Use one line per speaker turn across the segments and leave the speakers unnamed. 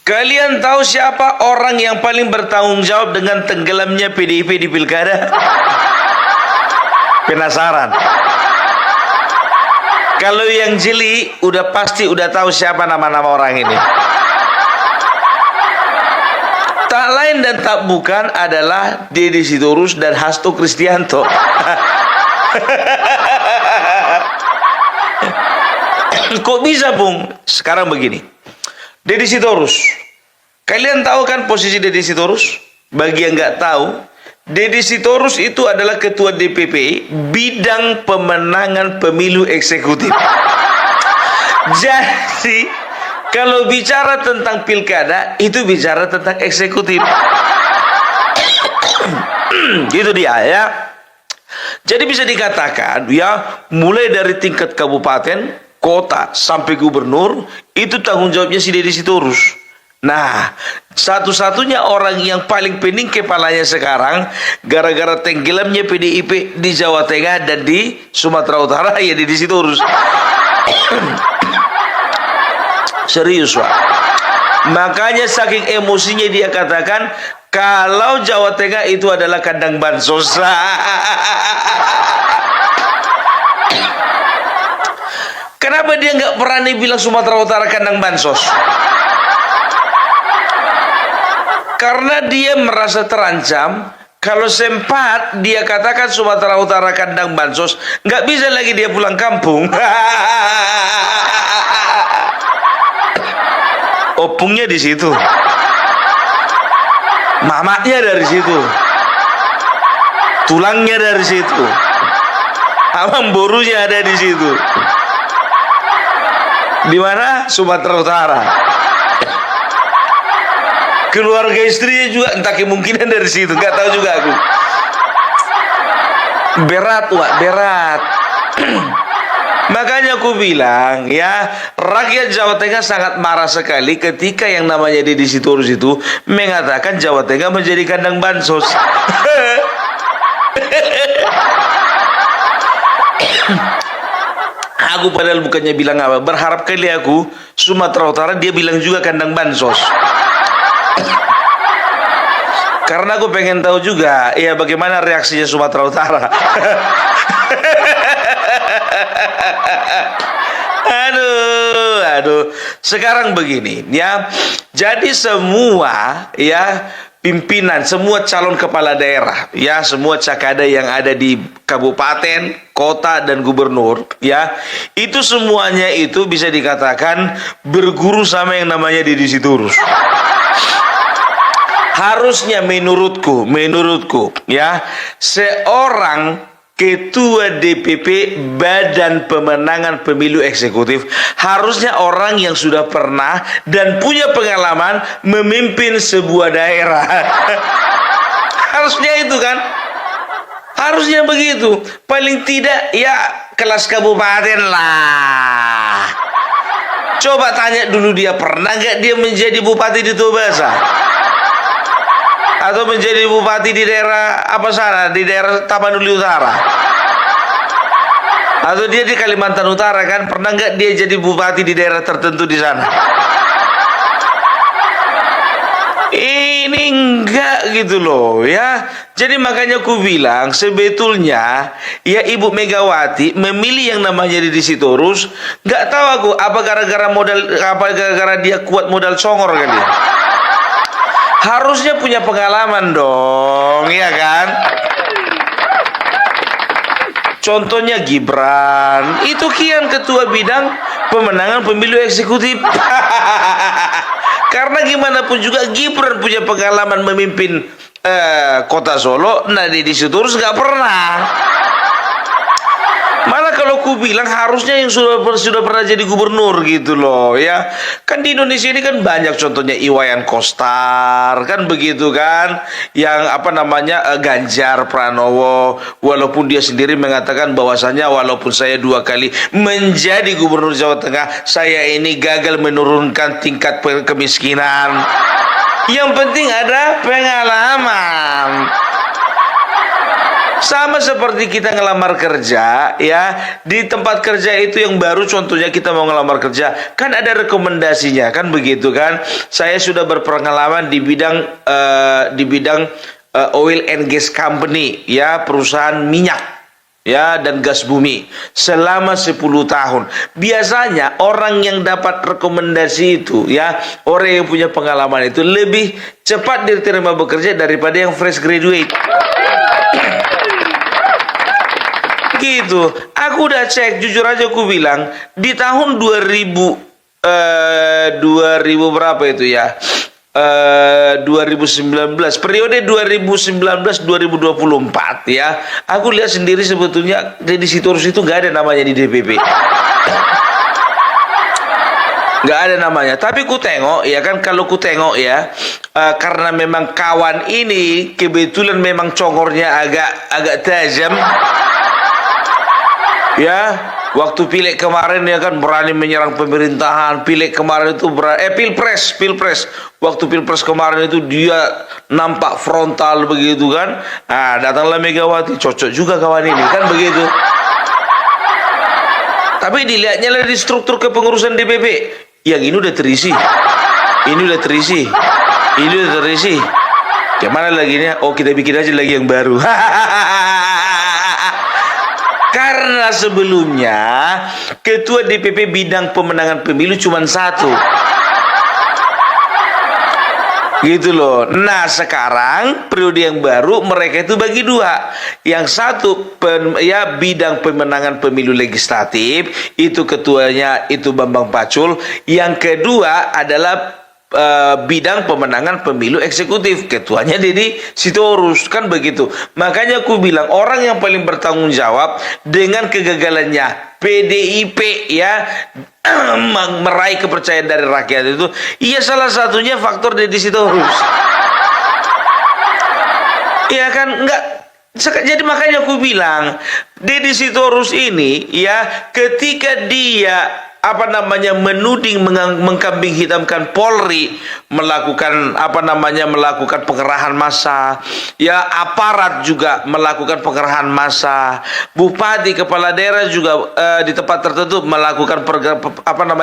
Kalian tahu siapa orang yang paling bertanggung jawab dengan tenggelamnya PDIP di pilkada? Penasaran? Kalau yang jeli udah pasti udah tahu siapa nama-nama orang ini. Tak lain dan tak bukan adalah Deddy Sitorus dan Hasto Kristianto. Kok bisa, Bung? Sekarang begini. Deddy Sitorus. Kalian tahu kan posisi Deddy Sitorus? Bagi yang nggak tahu, Deddy Sitorus itu adalah ketua DPP bidang pemenangan pemilu eksekutif. Jadi, kalau bicara tentang pilkada, itu bicara tentang eksekutif. Itu dia ya. Jadi bisa dikatakan ya, mulai dari tingkat kabupaten, kota sampai gubernur itu tanggung jawabnya si Deddy Sitorus. Nah, satu-satunya orang yang paling pening kepalanya sekarang gara-gara tenggelamnya PDIP di Jawa Tengah dan di Sumatera Utara ya Deddy Sitorus. Serius, Pak. Makanya saking emosinya dia katakan kalau Jawa Tengah itu adalah kandang bansos. Kenapa dia nggak berani bilang Sumatera Utara kandang bansos? Karena dia merasa terancam. Kalau sempat dia katakan Sumatera Utara kandang bansos, nggak bisa lagi dia pulang kampung. Opungnya di situ, mamaknya dari situ, tulangnya dari situ, amang borunya ada di situ. Di mana? Sumatera Utara. Keluarga istrinya juga entah kemungkinan dari situ, nggak tahu juga aku. Berat, Wak, berat. Makanya aku bilang ya, rakyat Jawa Tengah sangat marah sekali ketika yang namanya Deddy Sitorus itu mengatakan Jawa Tengah menjadi kandang bansos. Aku padahal bukannya bilang apa, berharap kali aku Sumatera Utara dia bilang juga kandang bansos. Karena aku pengen tahu juga ya bagaimana reaksinya Sumatera Utara. Aduh. Sekarang begini ya. Jadi semua ya pimpinan, semua calon kepala daerah, ya semua cakada yang ada di kabupaten, kota dan gubernur, ya itu semuanya itu bisa dikatakan berguru sama yang namanya Deddy Sitorus. Harusnya menurutku ya seorang ketua DPP Badan Pemenangan Pemilu Eksekutif harusnya orang yang sudah pernah dan punya pengalaman memimpin sebuah daerah. Harusnya itu kan, harusnya begitu. Paling tidak ya kelas kabupaten lah. Coba tanya dulu dia pernah nggak dia menjadi bupati di Tobasa? Atau menjadi bupati di daerah apa sana, di daerah Tapanuli Utara, atau dia di Kalimantan Utara kan, pernah nggak dia jadi bupati di daerah tertentu di sana? Ini enggak gitu loh ya. Jadi makanya aku bilang sebetulnya ya Ibu Megawati memilih yang namanya Deddy Sitorus, nggak tahu aku apa gara-gara modal, apa gara-gara dia kuat modal congor kali. Harusnya punya pengalaman dong, ya kan? Contohnya Gibran, itu kian ketua bidang pemenangan pemilu eksekutif. Karena gimana pun juga Gibran punya pengalaman memimpin kota Solo, nah Deddy Sitorus nggak pernah. Malah kalau ku bilang harusnya yang sudah pernah jadi gubernur gitu loh ya. Kan di Indonesia ini kan banyak contohnya Iwayan Koster kan begitu kan. Yang apa namanya Ganjar Pranowo, walaupun dia sendiri mengatakan bahwasanya walaupun saya 2 kali menjadi gubernur Jawa Tengah, saya ini gagal menurunkan tingkat kemiskinan. Yang penting ada pengalaman. Sama seperti kita ngelamar kerja, ya, di tempat kerja itu yang baru, contohnya kita mau ngelamar kerja, kan ada rekomendasinya, kan begitu kan? Saya sudah berpengalaman di bidang oil and gas company, ya, perusahaan minyak, ya, dan gas bumi selama 10 tahun. Biasanya orang yang dapat rekomendasi itu, ya, orang yang punya pengalaman itu lebih cepat diterima bekerja daripada yang fresh graduate. Gitu. Aku udah cek, jujur aja aku bilang, di tahun 2000 berapa itu ya? 2019, periode 2019-2024 ya. Aku lihat sendiri sebetulnya Deddy Sitorus itu nggak ada namanya di DPP. Nggak ada namanya. Tapi ku tengok ya kan, kalau ku tengok ya, karena memang kawan ini kebetulan memang congornya agak tajam. Ya, waktu pileg kemarin ya kan berani menyerang pemerintahan. Pileg kemarin itu pilpres. Waktu pilpres kemarin itu dia nampak frontal begitu kan. Ah, datanglah Megawati, cocok juga kawan ini kan begitu. Tapi dilihatnya lah di struktur kepengurusan DPP. Yang ini udah terisi. Ini udah terisi. Ini udah terisi. Gimana lagi nih? Oh, kita bikin aja lagi yang baru. Karena sebelumnya ketua DPP bidang pemenangan pemilu cuma satu. Gitu loh. Nah, sekarang periode yang baru mereka itu bagi dua. Yang satu bidang pemenangan pemilu legislatif, itu ketuanya itu Bambang Pacul. Yang kedua adalah bidang pemenangan pemilu eksekutif, ketuanya Deddy Sitorus, kan begitu. Makanya aku bilang orang yang paling bertanggung jawab dengan kegagalannya PDIP ya meraih kepercayaan dari rakyat itu, iya, salah satunya faktor Deddy Sitorus. Iya kan, enggak. Jadi makanya aku bilang Deddy Sitorus ini ya, ketika dia menuding, mengkambing hitamkan Polri, melakukan melakukan pengerahan massa, ya, aparat juga melakukan pengerahan massa, bupati, kepala daerah juga di tempat tertentu melakukan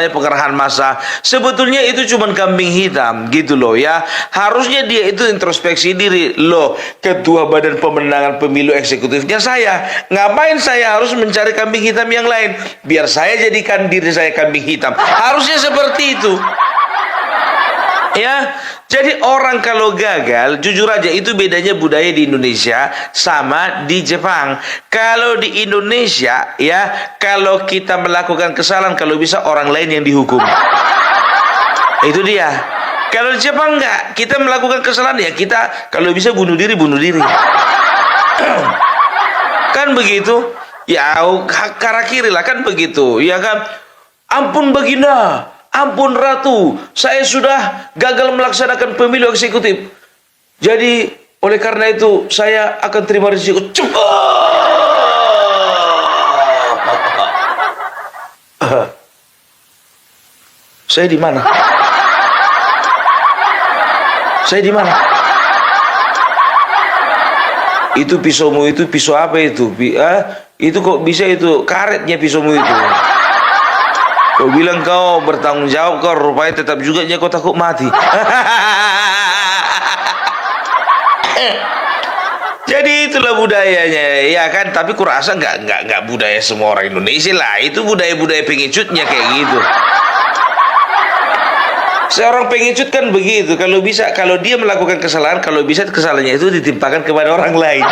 pengerahan massa. Sebetulnya itu cuma kambing hitam gitu loh ya. Harusnya dia itu introspeksi diri, loh, ketua badan pemenangan pemilu eksekutifnya saya, ngapain saya harus mencari kambing hitam yang lain? Biar saya jadikan diri saya kambing hitam. Harusnya seperti itu. Ya, jadi orang kalau gagal, jujur aja, itu bedanya budaya di Indonesia sama di Jepang. Kalau di Indonesia, ya, kalau kita melakukan kesalahan, kalau bisa orang lain yang dihukum. Itu dia. Kalau di Jepang enggak, kita melakukan kesalahan ya kita kalau bisa bunuh diri. Kan begitu? Ya, karakiri lah, kan begitu. Ya kan? Ampun Baginda, ampun Ratu, saya sudah gagal melaksanakan pemilu eksekutif. Jadi oleh karena itu saya akan terima risiko. Saya di mana? Saya di mana? Itu pisaumu itu pisau apa itu? Itu kok bisa itu karetnya pisaumu itu? Kau bilang kau bertanggung jawab, kau rupanya tetap juga kau takut mati. Jadi itulah budayanya, ya kan? Tapi kurasa nggak budaya semua orang Indonesia lah. Itu budaya pengecutnya kayak gitu. Seorang pengecut kan begitu. Kalau dia melakukan kesalahan, kalau bisa kesalahannya itu ditimpakan kepada orang lain.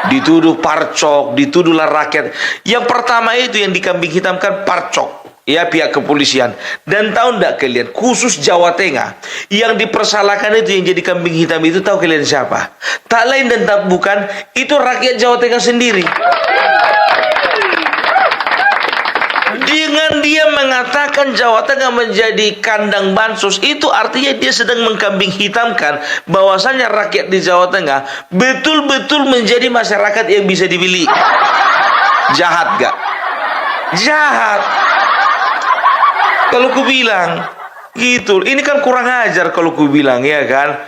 Dituduh parcok, dituduhlah rakyat. Yang pertama itu yang dikambing hitamkan parcok, ya, pihak kepolisian. Dan tahu enggak kalian, khusus Jawa Tengah, yang dipersalahkan itu, yang jadi kambing hitam itu, tahu kalian siapa? Tak lain dan tak bukan, itu rakyat Jawa Tengah sendiri. Dengan dia mengatakan Jawa Tengah menjadi kandang bansos, itu artinya dia sedang mengkambing hitamkan bahwasanya rakyat di Jawa Tengah betul-betul menjadi masyarakat yang bisa dipilih. Jahat gak? Jahat. Kalau ku bilang gitu, ini kan kurang ajar kalau ku bilang, ya kan?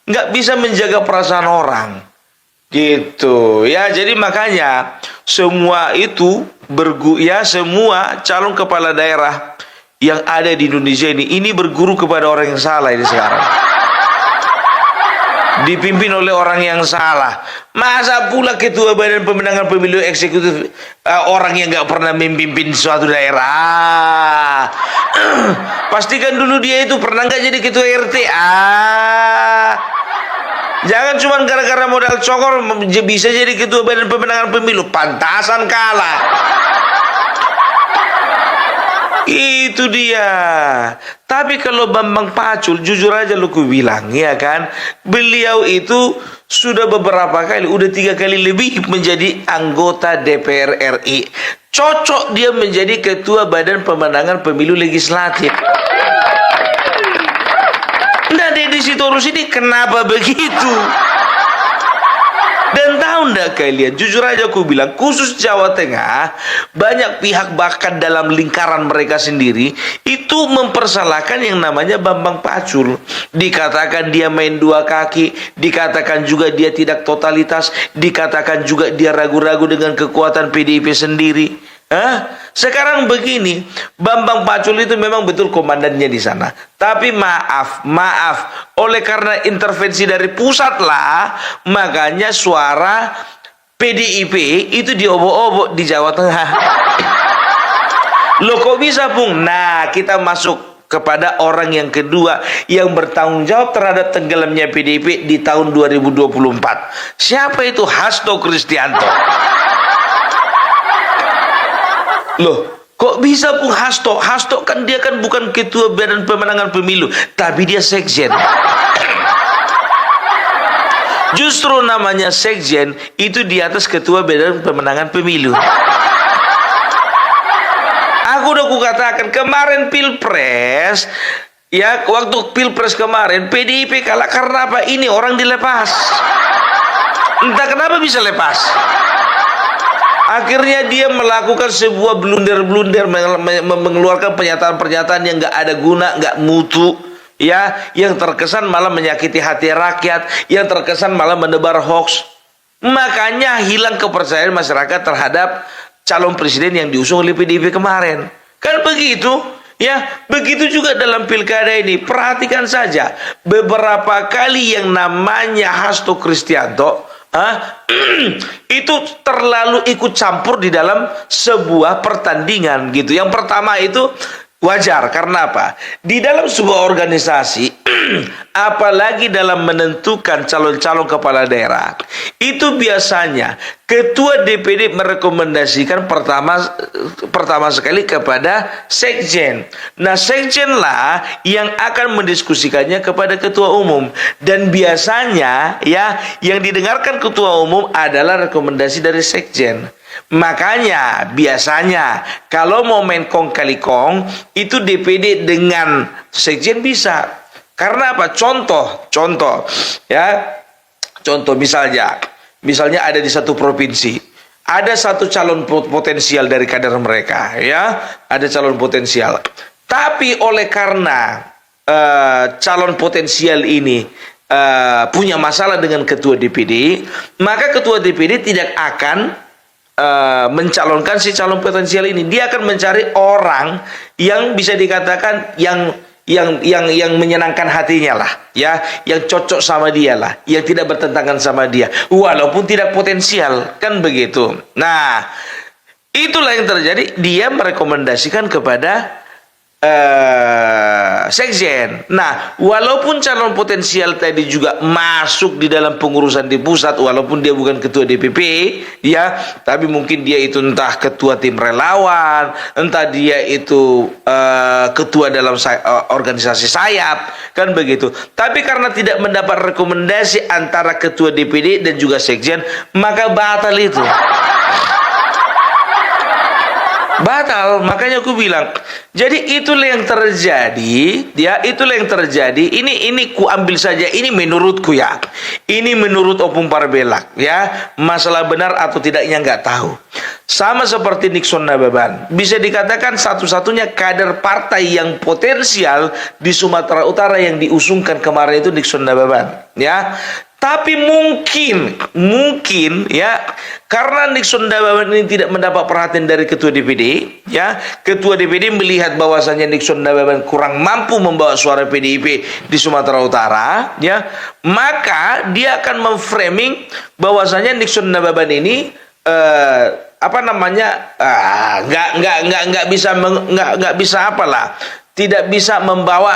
Nggak bisa menjaga perasaan orang. Gitu ya, jadi makanya semua itu semua calon kepala daerah yang ada di Indonesia ini berguru kepada orang yang salah ini sekarang. Dipimpin oleh orang yang salah. Masa pula ketua badan pemenangan pemilu eksekutif orang yang nggak pernah memimpin suatu daerah? Pastikan dulu dia itu pernah nggak jadi ketua RT. Jangan cuma gara-gara modal cokor bisa jadi ketua badan pemenangan pemilu. Pantasan kalah. Itu dia. Tapi kalau Bambang Pacul, jujur aja lu ku bilang, ya kan, beliau itu sudah beberapa kali, udah 3 kali lebih menjadi anggota DPR RI. Cocok dia menjadi ketua badan pemenangan pemilu legislatif. Nah, Deddy Sitorus ini kenapa begitu? Dan tahu ndak kalian, jujur aja aku bilang, khusus Jawa Tengah, banyak pihak bahkan dalam lingkaran mereka sendiri itu mempersalahkan yang namanya Bambang Pacul. Dikatakan dia main 2 kaki, dikatakan juga dia tidak totalitas, dikatakan juga dia ragu-ragu dengan kekuatan PDIP sendiri. Sekarang begini, Bambang Pacul itu memang betul komandannya di sana. Tapi maaf, oleh karena intervensi dari pusat lah, makanya suara PDIP itu diobok-obok di Jawa Tengah. Loh kok bisa, Bung? Nah, kita masuk kepada orang yang kedua yang bertanggung jawab terhadap tenggelamnya PDIP di tahun 2024. Siapa itu? Hasto Kristianto. Loh, kok bisa Bung Hasto? Hasto kan dia kan bukan ketua badan pemenangan pemilu, tapi dia sekjen. Justru namanya sekjen itu di atas ketua badan pemenangan pemilu. Aku udah kukatakan kemarin Pilpres, ya waktu Pilpres kemarin PDIP kalah karena apa? Ini orang dilepas. Entah kenapa bisa lepas. Akhirnya dia melakukan sebuah blunder-blunder, mengeluarkan pernyataan-pernyataan yang nggak ada guna, nggak mutu, ya, yang terkesan malah menyakiti hati rakyat, yang terkesan malah menebar hoax. Makanya hilang kepercayaan masyarakat terhadap calon presiden yang diusung oleh PDIP kemarin. Kan begitu? Ya, begitu juga dalam pilkada ini. Perhatikan saja, beberapa kali yang namanya Hasto Kristianto itu terlalu ikut campur di dalam sebuah pertandingan gitu. Yang pertama itu wajar karena apa? Di dalam sebuah organisasi, apalagi dalam menentukan calon-calon kepala daerah, itu biasanya ketua DPD merekomendasikan pertama sekali kepada sekjen. Nah, sekjen lah yang akan mendiskusikannya kepada ketua umum, dan biasanya ya yang didengarkan ketua umum adalah rekomendasi dari sekjen. Makanya biasanya kalau mau main kong kali kong itu DPD dengan sekjen bisa. Karena apa? Contoh ya. Contoh misalnya ada di satu provinsi, ada satu calon potensial dari kader mereka, ya, ada calon potensial. Tapi oleh karena calon potensial ini punya masalah dengan ketua DPD, maka ketua DPD tidak akan mencalonkan si calon potensial ini. Dia akan mencari orang yang bisa dikatakan yang menyenangkan hatinya lah, ya, yang cocok sama dia lah, yang tidak bertentangan sama dia, walaupun tidak potensial, kan begitu. Nah, itulah yang terjadi. Dia merekomendasikan kepada sekjen. Nah, walaupun calon potensial tadi juga masuk di dalam pengurusan di pusat, walaupun dia bukan ketua DPP, ya, tapi mungkin dia itu entah ketua tim relawan, entah dia itu ketua dalam organisasi sayap, kan begitu. Tapi karena tidak mendapat rekomendasi antara ketua DPD dan juga sekjen, maka batal itu. Batal. Makanya aku bilang, jadi itulah yang terjadi, ya, itulah yang terjadi. Ini ku ambil saja, ini menurutku ya, ini menurut Opung Parbelak, ya, masalah benar atau tidaknya nggak tahu. Sama seperti Nixon Nababan, bisa dikatakan satu-satunya kader partai yang potensial di Sumatera Utara yang diusungkan kemarin itu Nixon Nababan, ya. Tapi mungkin ya, karena Nixon Nababan ini tidak mendapat perhatian dari ketua DPD, ya, ketua DPD melihat bahwasanya Nixon Nababan kurang mampu membawa suara PDIP di Sumatera Utara, ya, maka dia akan memframing bahwasanya Nixon Nababan ini nggak bisa apalah, tidak bisa membawa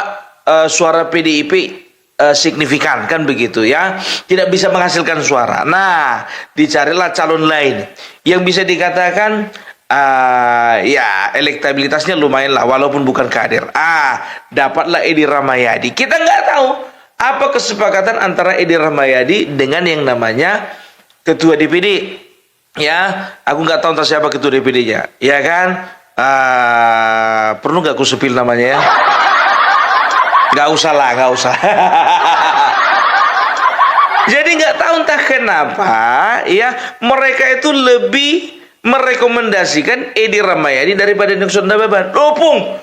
suara PDIP signifikan, kan begitu ya, tidak bisa menghasilkan suara. Nah, dicarilah calon lain yang bisa dikatakan ya elektabilitasnya lumayan lah walaupun bukan kader. Dapatlah Edi Rahmayadi. Kita nggak tahu apa kesepakatan antara Edi Rahmayadi dengan yang namanya ketua DPD. Ya, aku nggak tahu entah siapa ketua DPD-nya, ya kan? Perlu nggak aku sepil namanya ya? Nggak usah lah, nggak usah. Jadi nggak tahu entah kenapa ya, mereka itu lebih merekomendasikan Edi Rahmayadi daripada Nixon Nababan. Pung,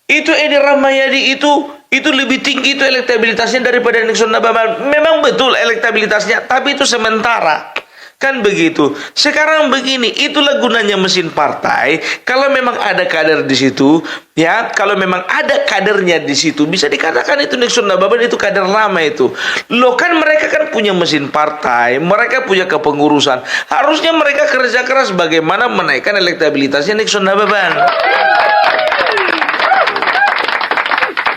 itu Edi Rahmayadi itu lebih tinggi itu elektabilitasnya daripada Nixon Nababan. Memang betul elektabilitasnya, tapi itu sementara. Kan begitu. Sekarang begini, itulah gunanya mesin partai. Kalau memang ada kader di situ, ya, kalau memang ada kadernya di situ, bisa dikatakan itu Nixon Nababan itu kader lama itu. Loh, kan mereka kan punya mesin partai, mereka punya kepengurusan. Harusnya mereka kerja keras bagaimana menaikkan elektabilitasnya Nixon Nababan.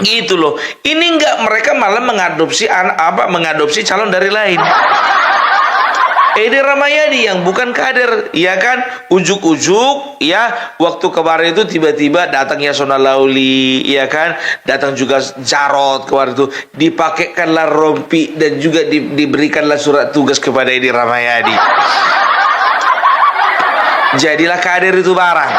Gitu loh. Ini enggak, mereka malah mengadopsi calon dari lain. Edi Rahmayadi yang bukan kader, ya kan, ujuk-ujuk, ya, waktu kemarin itu tiba-tiba datang Yasona Lauli, ya kan, datang juga Jarot kemarin itu, dipakaikanlah rompi dan juga diberikanlah surat tugas kepada Edi Rahmayadi. Jadilah kader itu barang.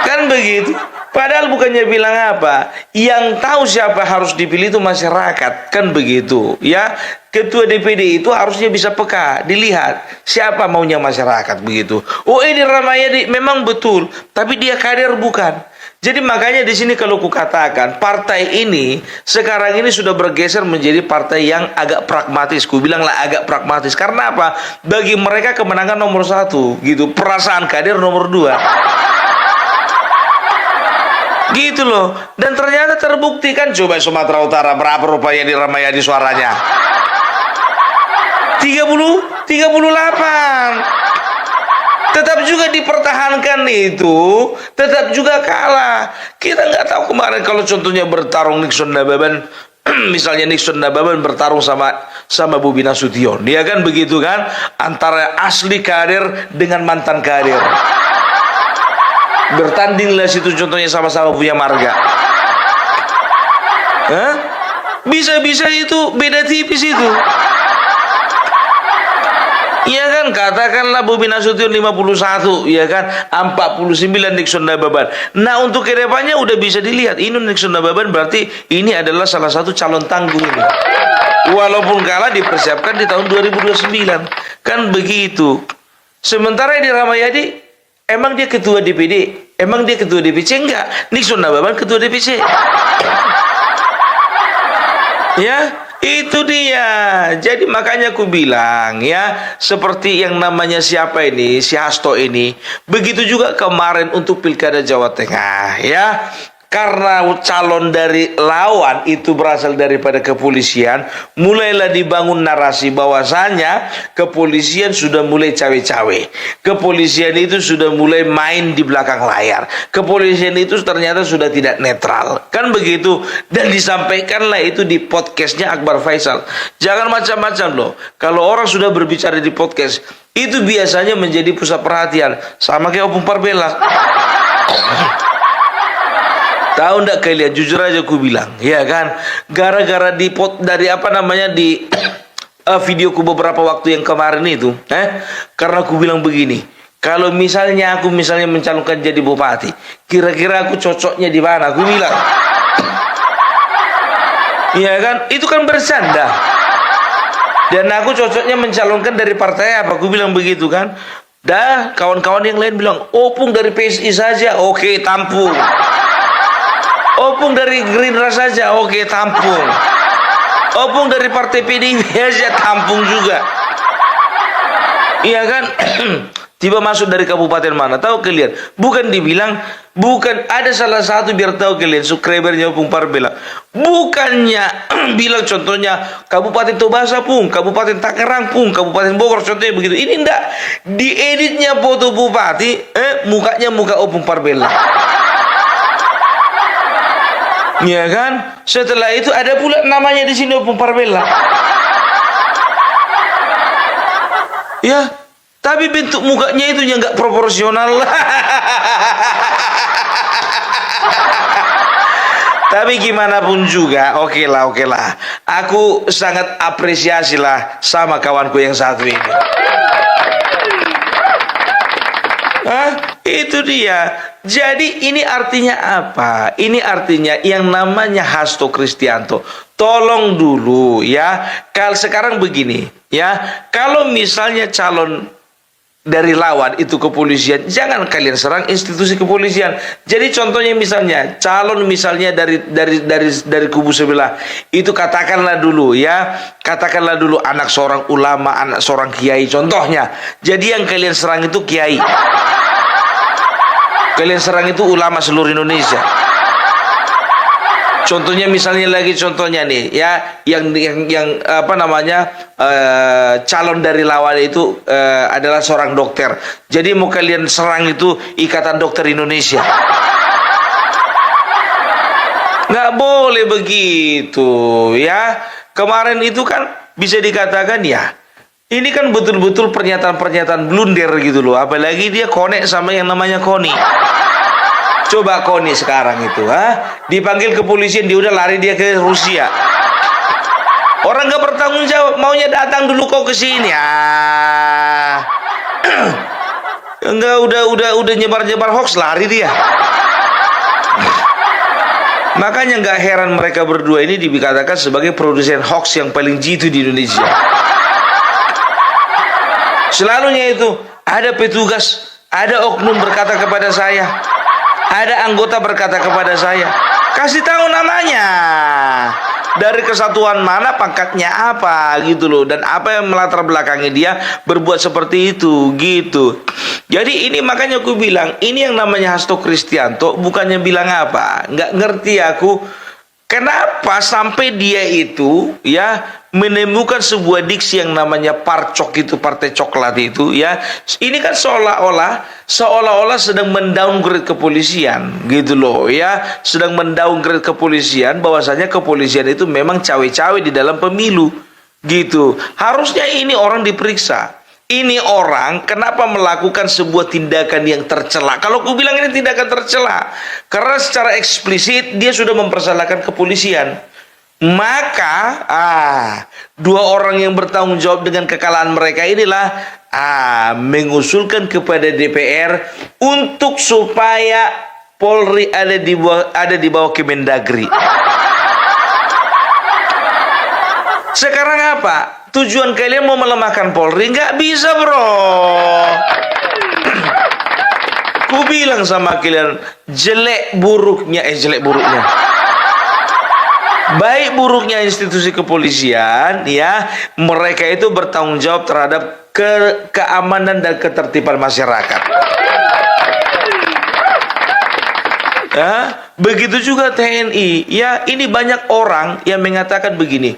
Kan begitu. Padahal bukannya bilang apa, yang tahu siapa harus dipilih itu masyarakat, kan begitu, ya. Ketua DPD itu harusnya bisa peka, dilihat siapa maunya masyarakat, begitu. Oh, Edi Rahmayadi memang betul, tapi dia kader bukan. Jadi makanya di sini kalau kukatakan partai ini sekarang ini sudah bergeser menjadi partai yang agak pragmatis. Ku bilanglah agak pragmatis. Karena apa? Bagi mereka kemenangan nomor 1, gitu. Perasaan kader nomor 2. Gitu loh. Dan ternyata terbukti kan, coba Sumatera Utara berapa rupanya di Rahmayadi suaranya? 38. Tetap juga dipertahankan itu, tetap juga kalah. Kita nggak tahu kemarin kalau contohnya bertarung Nixon Nababan, misalnya Nixon Nababan bertarung sama Bobi Nasution, dia kan begitu kan, antara asli kader dengan mantan kader. Bertandinglah situ contohnya sama-sama punya marga. Bisa-bisa itu beda tipis itu. Iya kan, katakanlah Bobi Nasution 51, ya kan, 49 Nixon Nababan. Nah, untuk kedepannya udah bisa dilihat, ini Nixon Nababan berarti ini adalah salah satu calon tangguh ini. Walaupun kalah dipersiapkan di tahun 2029, kan begitu. Sementara di Rahmayadi, emang dia ketua DPD, emang dia ketua DPC enggak? Nixon Nababan ketua DPC. Ya, itu dia. Jadi makanya aku bilang ya, seperti yang namanya siapa ini, si Hasto ini, begitu juga kemarin untuk Pilkada Jawa Tengah, ya. Karena calon dari lawan itu berasal daripada kepolisian, mulailah dibangun narasi bahwasanya kepolisian sudah mulai cawe-cawe. Kepolisian itu sudah mulai main di belakang layar. Kepolisian itu ternyata sudah tidak netral. Kan begitu. Dan disampaikanlah itu di podcastnya Akbar Faisal. Jangan macam-macam loh. Kalau orang sudah berbicara di podcast, itu biasanya menjadi pusat perhatian. Sama kayak Opung Parbela. Tahu ndak kalian, jujur aja aku bilang, ya kan, gara-gara di videoku beberapa waktu yang kemarin itu, karena aku bilang begini, kalau misalnya aku mencalonkan jadi bupati, kira-kira aku cocoknya di mana? Aku bilang, ya kan, itu kan bercanda. Dan aku cocoknya mencalonkan dari partai apa? Aku bilang begitu kan. Dah, kawan-kawan yang lain bilang, Opung dari PSI saja, oke, tampung. Opung dari Gerindra saja, oke, tampung. Opung dari partai PDIP aja tampung juga. Iya kan? Tiba masuk dari kabupaten mana? Tahu kalian? Bukan dibilang, bukan ada salah satu biar tahu kalian subscribernya Opung Parbela. Bukannya bilang contohnya Kabupaten Tobasa Pung, Kabupaten Tangerang Pung, Kabupaten Bogor contohnya begitu. Ini enggak. Dieditnya foto bupati, mukanya muka Opung Parbela. Ya kan? Setelah itu ada pula namanya di sini Opung Parbela. Ya, tapi bentuk mukanya itu yang nggak proporsional. Tapi gimana pun juga, oke lah. Aku sangat apresiasi lah sama kawanku yang satu ini. Itu dia. Jadi ini artinya apa? Ini artinya yang namanya Hasto Kristianto. Tolong dulu ya. Kalau sekarang begini ya, kalau misalnya calon dari lawan itu kepolisian, jangan kalian serang institusi kepolisian. Jadi contohnya misalnya calon misalnya dari kubu sebelah itu katakanlah dulu anak seorang ulama, anak seorang kiai contohnya. Jadi yang kalian serang itu kiai. Kalian serang itu ulama seluruh Indonesia. Contohnya misalnya nih ya, yang apa namanya calon dari lawan itu adalah seorang dokter. Jadi mau kalian serang itu Ikatan Dokter Indonesia. Nggak boleh begitu ya. Kemarin itu kan bisa dikatakan ya, ini kan betul-betul pernyataan-pernyataan blunder gitu loh. Apalagi dia konek sama yang namanya Koni. Coba Koni sekarang itu, dipanggil kepolisian, dia udah lari dia ke Rusia. Orang gak bertanggung jawab, maunya datang dulu kok ke sini. Enggak, udah nyebar-nyebar hoax, lari dia. Makanya nggak heran mereka berdua ini dikatakan sebagai produsen hoax yang paling jitu di Indonesia. Selalunya itu ada petugas, ada oknum berkata kepada saya, ada anggota berkata kepada saya, kasih tahu namanya, dari kesatuan mana, pangkatnya apa gitu loh, dan apa yang melatar belakangi dia berbuat seperti itu gitu. Jadi ini makanya aku bilang, ini yang namanya Hasto Kristianto bukannya bilang apa, nggak ngerti aku kenapa sampai dia itu ya menemukan sebuah diksi yang namanya parcok itu, partai coklat itu ya. Ini kan seolah-olah sedang mendowngrade kepolisian gitu loh ya, sedang mendowngrade kepolisian, bahwasanya kepolisian itu memang cawe-cawe di dalam pemilu gitu. Harusnya ini orang diperiksa. Ini orang kenapa melakukan sebuah tindakan yang tercela? Kalau aku bilang ini tindakan tercela, karena secara eksplisit dia sudah mempersalahkan kepolisian. Maka dua orang yang bertanggung jawab dengan kekalahan mereka inilah mengusulkan kepada DPR untuk supaya Polri ada di bawah Kemendagri. Sekarang apa? Tujuan kalian mau melemahkan Polri? Nggak bisa, bro. Ku bilang sama kalian, jelek buruknya. Baik buruknya institusi kepolisian, ya, mereka itu bertanggung jawab terhadap keamanan dan ketertiban masyarakat. Ya, begitu juga TNI. Ya, ini banyak orang yang mengatakan begini.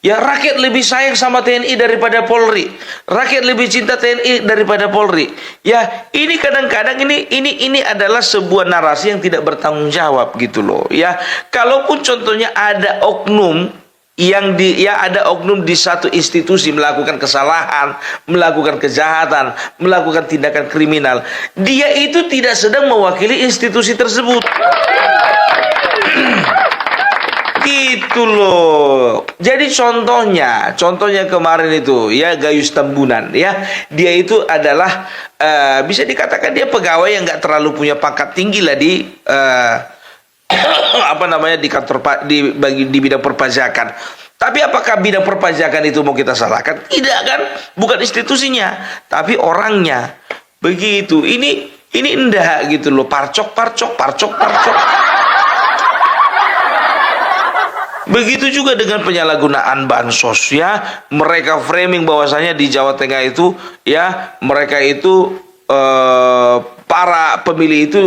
Ya, rakyat lebih sayang sama TNI daripada Polri. Rakyat lebih cinta TNI daripada Polri. Ya, ini kadang-kadang ini adalah sebuah narasi yang tidak bertanggung jawab gitu loh. Ya, kalaupun contohnya ada oknum ada oknum di satu institusi melakukan kesalahan, melakukan kejahatan, melakukan tindakan kriminal, dia itu tidak sedang mewakili institusi tersebut. Gitu loh. Jadi contohnya kemarin itu ya Gayus Tambunan ya, dia itu adalah bisa dikatakan dia pegawai yang nggak terlalu punya pangkat tinggi lah di apa namanya di kantor di bidang perpajakan. Tapi apakah bidang perpajakan itu mau kita salahkan? Tidak kan? Bukan institusinya, tapi orangnya. Begitu. Ini enggak gitu loh. Parcok. Begitu juga dengan penyalahgunaan bansos ya. Mereka framing bahwasanya di Jawa Tengah itu ya mereka itu para pemilih itu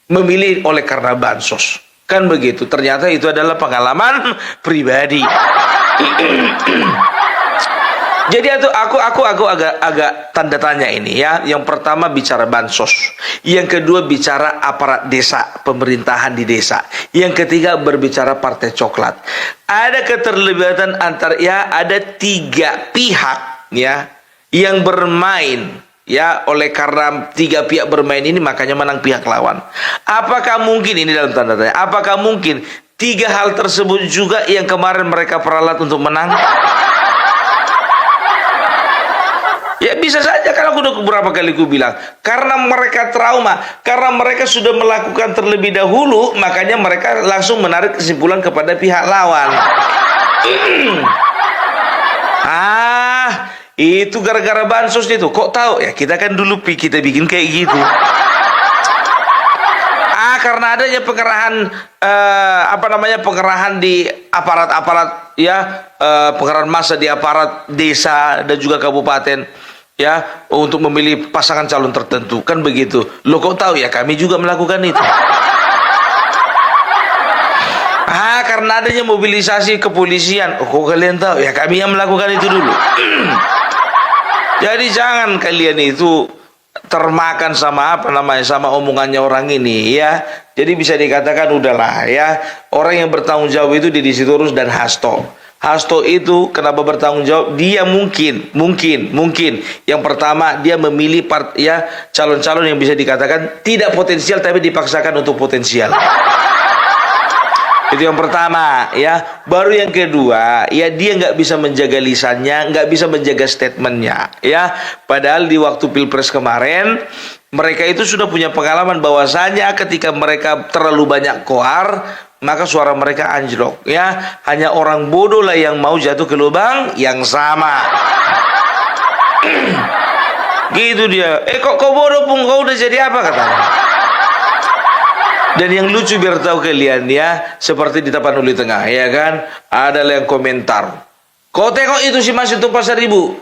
memilih oleh karena bansos. Kan begitu. Ternyata itu adalah pengalaman pribadi. Jadi aku agak tanda tanya ini ya. Yang pertama bicara bansos, yang kedua bicara aparat desa, pemerintahan di desa, yang ketiga berbicara partai coklat. Ada keterlibatan antar ya, ada 3 pihak ya yang bermain ya, oleh karena 3 pihak bermain ini makanya menang pihak lawan. Apakah mungkin ini dalam tanda tanya? Apakah mungkin 3 hal tersebut juga yang kemarin mereka peralat untuk menang? Ya bisa saja, karena aku udah beberapa kali ku bilang, karena mereka trauma, karena mereka sudah melakukan terlebih dahulu, makanya mereka langsung menarik kesimpulan kepada pihak lawan. Itu gara-gara bansos itu. Kok tahu? Ya kita kan dulu kita bikin kayak gitu. Karena adanya pengerahan pengerahan di aparat-aparat ya, pengerahan massa di aparat desa dan juga kabupaten ya untuk memilih pasangan calon tertentu, kan begitu. Lo kok tahu? Ya kami juga melakukan itu. Karena adanya mobilisasi kepolisian. Kok kalian tahu? Ya kami yang melakukan itu dulu. Jadi jangan kalian itu termakan sama sama omongannya orang ini ya. Jadi bisa dikatakan udahlah ya, orang yang bertanggung jawab itu Deddy Sitorus dan Hasto. Hasto itu kenapa bertanggung jawab? Dia mungkin yang pertama dia memilih calon-calon yang bisa dikatakan tidak potensial tapi dipaksakan untuk potensial. Itu yang pertama ya. Baru yang kedua ya, dia nggak bisa menjaga lisannya, nggak bisa menjaga statementnya ya. Padahal di waktu pilpres kemarin mereka itu sudah punya pengalaman bahwasanya ketika mereka terlalu banyak koar, maka suara mereka anjlok ya. Hanya orang bodoh lah yang mau jatuh ke lubang yang sama. Gitu dia. Kok bodoh pun, kau udah jadi apa katanya. Dan yang lucu biar tahu kalian ya, seperti di Tapanuli Tengah ya kan, ada yang komentar, kau tengok itu si Mas itu Pasar Ibu,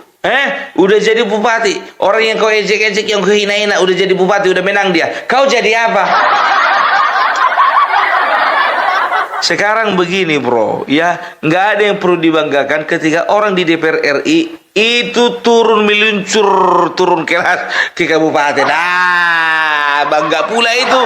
udah jadi bupati, orang yang kau ejek-ejek, yang kau hina-hina, udah jadi bupati, udah menang dia, kau jadi apa? Sekarang begini bro ya, nggak ada yang perlu dibanggakan ketika orang di DPR RI itu turun meluncur, turun kelas ke kabupaten. Bangga pula itu.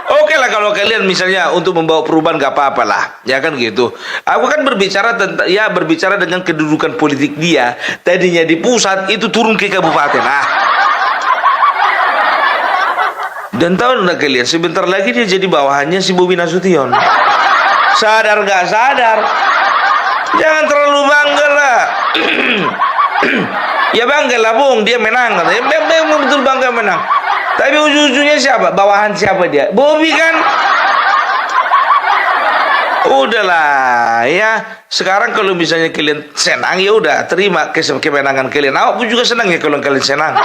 Oke lah kalau kalian misalnya untuk membawa perubahan gak apa-apa lah, ya kan gitu. Aku kan berbicara tentang berbicara dengan kedudukan politik dia. Tadinya di pusat itu turun ke kabupaten. Dan tahu nggak kalian, sebentar lagi dia jadi bawahannya si Bobi Nasution. Sadar gak sadar? Jangan terlalu bangga lah. Ya bangga lah bung, dia menang. Memang betul bangga menang. Tapi ujung-ujungnya siapa? Bawahan siapa dia? Bobi kan? Udahlah ya. Sekarang kalau misalnya kalian senang, ya udah terima kemenangan kalian. Aku pun juga senang ya kalau kalian senang.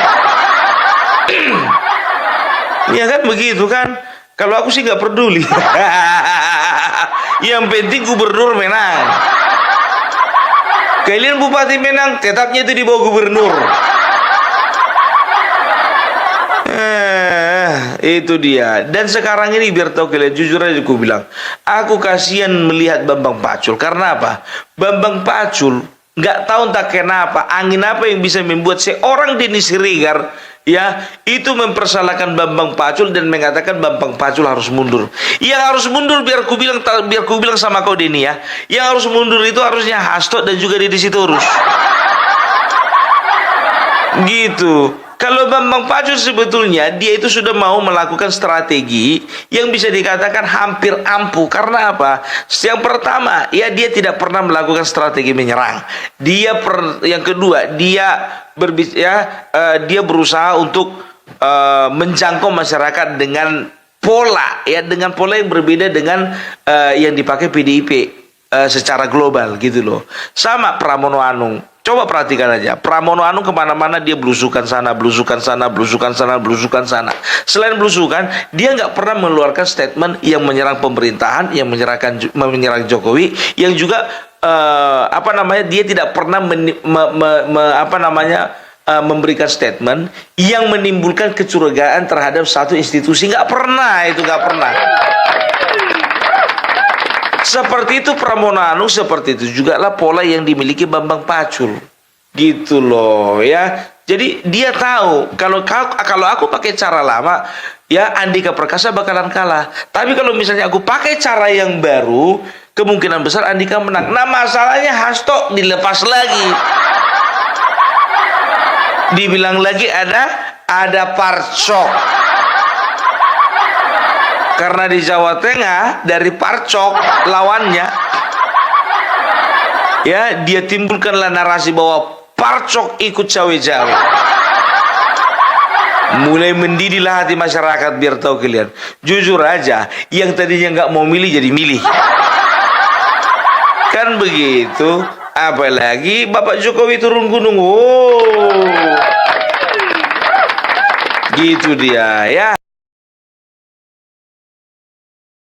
Ya kan begitu kan? Kalau aku sih nggak peduli. Yang penting gubernur menang. Kalian bupati menang, tetapnya itu di bawah gubernur. Itu dia. Dan sekarang ini biar tahu kalian, jujur aja aku bilang, aku kasihan melihat Bambang Pacul. Karena apa? Bambang Pacul nggak tahu entah kenapa, angin apa yang bisa membuat seorang Denny Siregar ya itu mempersalahkan Bambang Pacul dan mengatakan Bambang Pacul harus mundur. Yang harus mundur biar ku bilang sama kau Denny ya, yang harus mundur itu harusnya Hasto dan juga Deddy Sitorus. Gitu. Kalau Bambang Pacul sebetulnya dia itu sudah mau melakukan strategi yang bisa dikatakan hampir ampuh. Karena apa? Yang pertama, ya dia tidak pernah melakukan strategi menyerang. Yang kedua, dia berusaha untuk menjangkau masyarakat dengan pola yang berbeda dengan yang dipakai PDIP secara global gitu loh. Sama Pramono Anung Coba perhatikan aja, Pramono Anung kemana-mana dia belusukan sana, belusukan sana, belusukan sana, belusukan sana. Selain belusukan, dia nggak pernah mengeluarkan statement yang menyerang pemerintahan, yang menyerang Jokowi, yang juga dia tidak pernah memberikan statement yang menimbulkan kecurigaan terhadap satu institusi. Nggak pernah, itu nggak pernah. Seperti itu Pramono Anung, seperti itu juga lah pola yang dimiliki Bambang Pacul. Gitu loh ya. Jadi dia tahu kalau aku pakai cara lama, ya Andika Perkasa bakalan kalah. Tapi kalau misalnya aku pakai cara yang baru, kemungkinan besar Andika menang. Nah, masalahnya Hasto dilepas lagi. Dibilang lagi ada parcok. Karena di Jawa Tengah dari parcok lawannya, ya dia timbulkanlah narasi bahwa parcok ikut cawe-cawe. Mulai mendidihlah hati masyarakat, biar tahu kalian. Jujur aja, yang tadinya nggak mau milih jadi milih. Kan begitu. Apalagi Bapak Jokowi turun gunung. Oh, gitu dia ya.